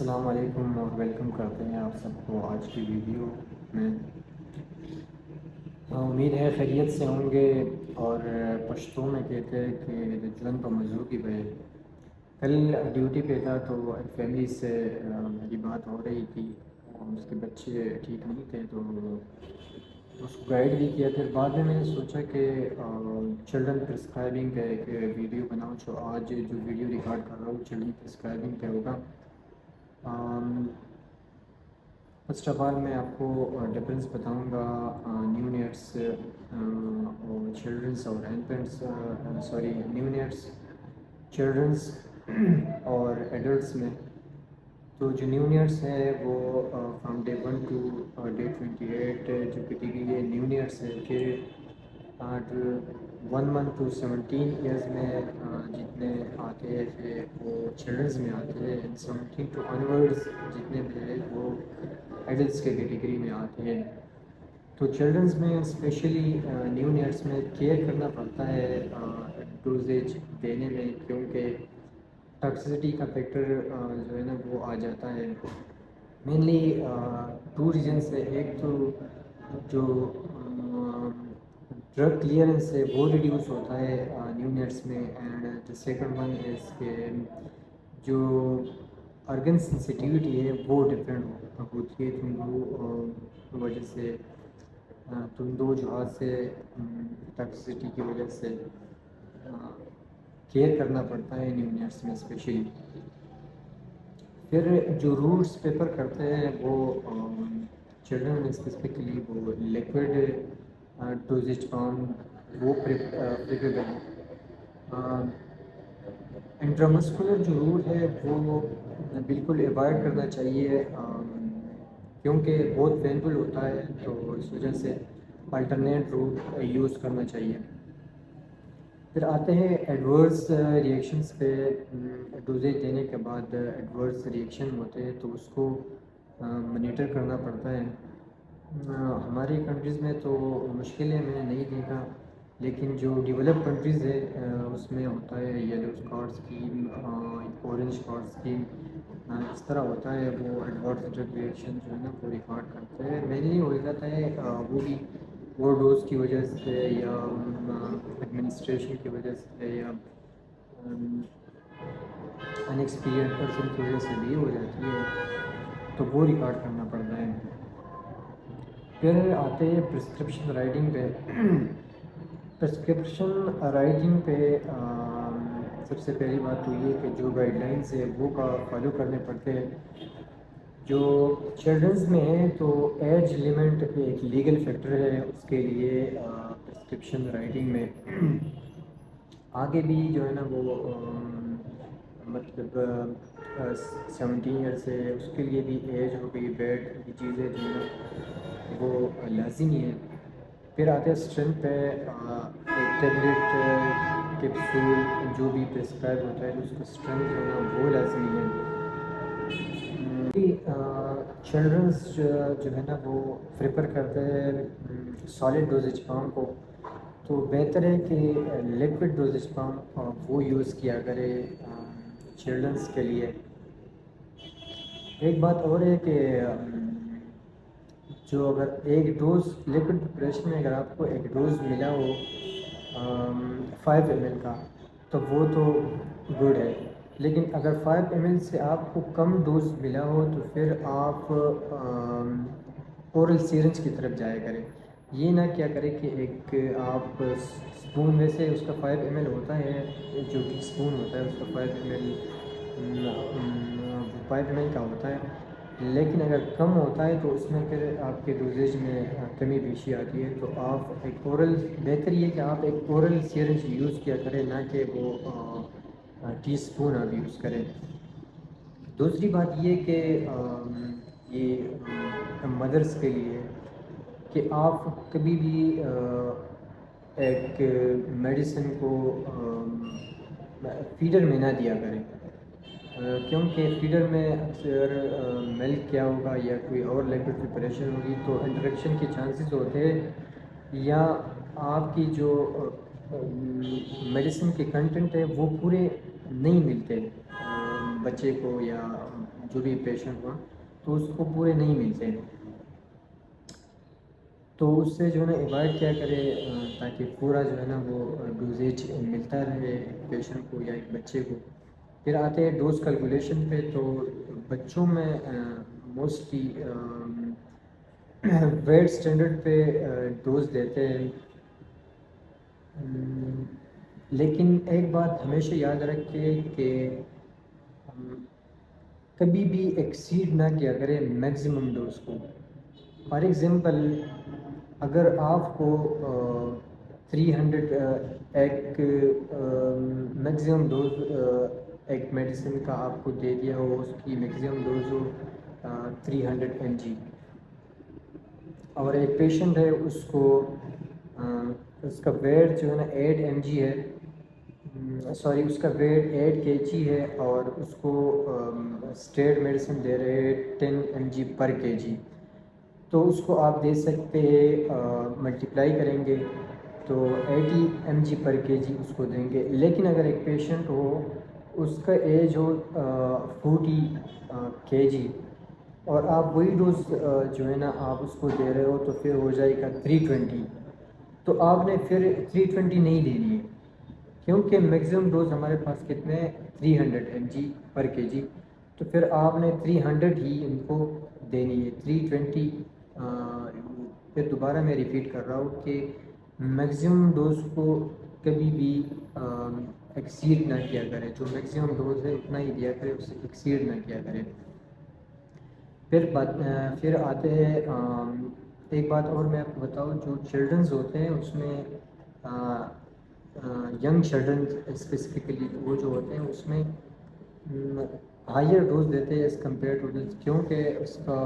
السلام علیکم اور ویلکم کرتے ہیں آپ سب کو آج کی ویڈیو میں۔ امید ہے خیریت سے ہوں گے۔ اور پشتو میں کہتے ہیں کہ رجوان تو مزو کی بے کل ڈیوٹی پہ تھا تو ایک فیملی سے میری بات ہو رہی تھی، اس کے بچے ٹھیک نہیں تھے تو اس کو گائیڈ بھی کیا۔ پھر بعد میں نے سوچا کہ چلڈرن پرسکرائبنگ کا ایک ویڈیو بناؤں، جو آج جو ویڈیو ریکارڈ کر رہا ہوں چلڈرن پرسکرائبنگ پہ ہوگا۔ فرسٹ آف آل میں آپ کو ڈفرینس بتاؤں گا نیو نیٹس اور چلڈرنس اور infants, sorry neonates, childrens اور ایڈلٹس میں۔ تو جو نیو نیٹس ہے وہ فرام ڈے 1 ٹو ڈے 28 جو کہ دی گئی ہے نیو نیٹس ہے۔ پھر 1 منتھ ٹو 17 ایئرز میں جتنے آتے تھے وہ چلڈرنس میں آتے ہیں، 17 ٹو آنورڈز جتنے بھی ہیں وہ ایڈلٹس کے کیٹیگری میں آتے ہیں۔ تو چلڈرنس میں اسپیشلی نیو نیٹس میں کیئر کرنا پڑتا ہے ڈوزیج دینے میں، کیونکہ ٹاکسیسٹی کا فیکٹر جو ہے نا وہ آ جاتا ہے۔ مینلی 2 ریزن سے، ایک تو جو ڈرگ کلیئرنس ہے وہ ریڈیوس ہوتا ہے نیو نیٹس میں، and the second one is کہ جو ارگن سینسیٹیوٹی ہے وہ ڈفرینٹ ہوتی ہے تم دو وجہ سے، تم دو جہاز سے ٹاکسیسٹی کی وجہ سے کیئر کرنا پڑتا ہے نیو نیٹس میں اسپیشلی۔ پھر جو روٹس پریفر کرتے ہیں وہ چلڈرن میں اسپیسیفکلی وہ لیکوڈ ڈوزیج فارم وہ پریفریبل ہے۔ انٹرامسکولر جو روٹ ہے وہ بالکل اوائڈ کرنا چاہیے، کیونکہ بہت پینفل ہوتا ہے، تو اس وجہ سے الٹرنیٹ روٹ یوز کرنا چاہیے۔ پھر آتے ہیں ایڈورس ریئیکشنس پہ۔ ڈوزیج دینے کے بعد ایڈورس ریئیکشن ہوتے ہیں تو اس کو مانیٹر کرنا پڑتا ہے۔ ہماری کنٹریز میں تو مشکل ہے، میں نے نہیں دیکھا، لیکن جو ڈیولپ کنٹریز ہے اس میں ہوتا ہے yellow card scheme, orange card scheme, اس طرح ہوتا ہے۔ وہ ایڈورس ڈرگ ریئیکشن جو ہے نا وہ ریکارڈ کرتے ہیں، مینلی ہو جاتا ہے وہ بھی اوور ڈوز کی وجہ سے یا ایڈمنسٹریشن کی وجہ سے یا ان ایکسپیرینس پرسن کی وجہ سے بھی ہو جاتی ہے، تو وہ ریکارڈ کرنا پڑتا ہے۔ پھر آتے ہیں پرسکرپشن رائٹنگ پہ۔ پرسکرپشن رائٹنگ پہ سب سے پہلی بات تو یہ کہ جو گائیڈ لائنس ہے وہ فالو کرنے پڑتے ہیں۔ جو چلڈرنز میں ہے تو ایج لیمٹ ایک لیگل فیکٹر ہے اس کے لیے پرسکرپشن رائٹنگ میں۔ آگے بھی جو ہے نا وہ مطلب 17 ایئر سے اس کے لیے بھی ایج ہو گئی، بیڈ کی چیزیں جو ہے وہ لازمی ہے۔ پھر آتے ہیں اسٹرینتھ پہ، ایک ٹیبلٹ کیپسول جو بھی پرسکرائب ہوتا ہے اس کو اسٹرینتھ ہونا وہ لازمی ہے۔ چلڈرنس جو ہے نا وہ پریفر کرتے ہیں سالڈ ڈوزیج فارم کو، تو بہتر ہے کہ لیکوڈ ڈوزیج فارم وہ یوز کیا کرے چلڈرنس کے لیے۔ ایک بات اور ہے کہ جو اگر ایک ڈوز لیکوڈ پریپریشن میں اگر آپ کو ایک ڈوز ملا ہو 5 ml کا تو وہ تو گڈ ہے، لیکن اگر 5 ml سے آپ کو کم ڈوز ملا ہو تو پھر آپ اورل سیرنج کی طرف جایا کریں۔ یہ نہ کیا کریں کہ ایک آپ اسپون میں سے اس کا 5 ml ہوتا ہے، جو کہ اسپون ہوتا ہے اس کا 5 ml کا ہوتا ہے، لیکن اگر کم ہوتا ہے تو اس میں پھر آپ کے ڈوزیج میں کمی بیشی آتی ہے۔ تو آپ ایک اورل، بہتر یہ کہ آپ ایک اورل سیرنج یوز کیا کریں، نہ کہ وہ ٹی اسپون آپ یوز کریں۔ دوسری بات یہ کہ یہ مدرس کے لیے کہ آپ کبھی بھی ایک میڈیسن کو فیڈر میں نہ دیا کریں، کیونکہ فیڈر میں اکثر ملک کیا ہوگا یا کوئی اور لیکوڈ پریپریشن ہوگی تو انٹریکشن کے چانسز ہوتے ہیں، یا آپ کی جو میڈیسن کے کنٹینٹ ہے وہ پورے نہیں ملتے بچے کو یا جو بھی پیشنٹ ہوا تو اس کو پورے نہیں ملتے، تو اس سے جو ہے نا اوائڈ کیا کرے تاکہ پورا جو ہے نا وہ ڈوزیج ملتا رہے پیشنٹ کو یا ایک بچے کو۔ پھر آتے ہیں ڈوز کیلکولیشن پہ، تو بچوں میں موسٹلی ویٹ اسٹینڈرڈ پہ ڈوز دیتے ہیں، لیکن ایک بات ہمیشہ یاد رکھے کہ کبھی بھی ایکسیڈ نہ کیا کرے میکسیمم ڈوز کو۔ فار ایگزامپل اگر آپ کو 300 ایک میکسیمم ڈوز ایک میڈیسن کا آپ کو دے دیا ہو، اس کی میکسیمم ڈوز ہو 300 mg، اور ایک پیشنٹ ہے اس کو اس کا ویٹ جو ہے نا 8 mg ہے، سوری اس کا ویٹ 8 kg ہے، اور اس کو اسٹیٹ میڈیسن دے رہے ہیں 10 mg پر kg، تو اس کو آپ دے سکتے ہیں ملٹیپلائی کریں گے تو 80 mg پر kg اس کو دیں گے۔ لیکن اگر ایک پیشنٹ ہو اس کا ایج ہو 40 kg اور آپ وہی ڈوز جو ہے نا آپ اس کو دے رہے ہو، تو پھر ہو جائے گا 320، تو آپ نے پھر 320 نہیں دینی ہے، کیونکہ میکسیمم ڈوز ہمارے پاس کتنے 300 mg پر kg، تو پھر آپ نے 300 ہی ان کو دینی ہے، 320۔ پھر دوبارہ میں ریپیٹ کر رہا ہوں کہ میکسیمم ڈوز کو کبھی بھی ایکسیڈ نہ کیا کرے، جو میکسیمم ڈوز ہے اتنا ہی دیا کرے، اسے ایکسیڈ نہ کیا کرے۔ پھر آتے ہیں ایک بات اور میں آپ کو بتاؤں، جو چلڈرنز ہوتے ہیں اس میں ینگ چلڈرن اسپیسیفکلی وہ جو ہوتے ہیں اس میں ہائر ڈوز دیتے ہیں ایز کمپیئر ٹو دس، کیونکہ اس کا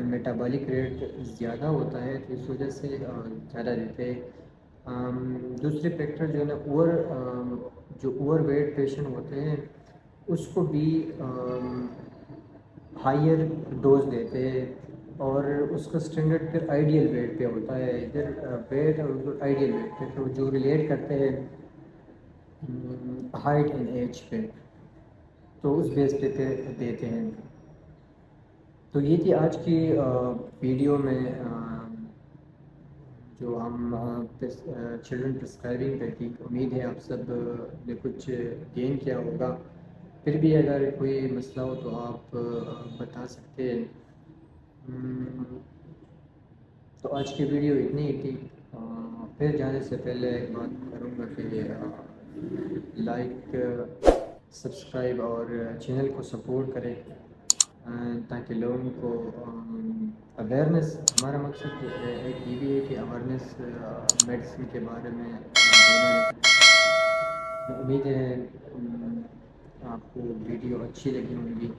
میٹابولک ریٹ زیادہ ہوتا ہے تو اس وجہ سے زیادہ دیتے ہیں۔ دوسرے فیکٹر جو ہے نا جو اوور ویٹ پیشنٹ ہوتے ہیں اس کو بھی ہائر ڈوز دیتے ہیں، اور اس کا اسٹینڈرڈ پھر آئیڈیل ویٹ پہ ہوتا ہے، ادھر ویٹ اور ادھر آئیڈیل ویٹ پہ، تو جو ریلیٹ کرتے ہیں ہائٹ اینڈ ایج پہ، تو اس بیس پہ دیتے ہیں۔ تو یہ تھی آج کی ویڈیو میں جو ہم چلڈرن پرسکرائبنگ پہ تھی۔ امید ہے آپ سب نے کچھ گین کیا ہوگا، پھر بھی اگر کوئی مسئلہ ہو تو آپ بتا سکتے ہیں۔ تو آج کی ویڈیو اتنی ہی تھی۔ پھر جانے سے پہلے ایک بات کروں گا کہ لائک، سبسکرائب اور چینل کو سپورٹ کریں تاکہ لوگوں کو اویئرنیس، ہمارا مقصد ایک یہ بھی ہے کہ اویئرنیس میڈیسن کے بارے میں امید ہے آپ کو ویڈیو اچھی لگی ہوں گی۔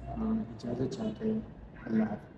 اجازت چاہتے ہیں، اللہ حافظ۔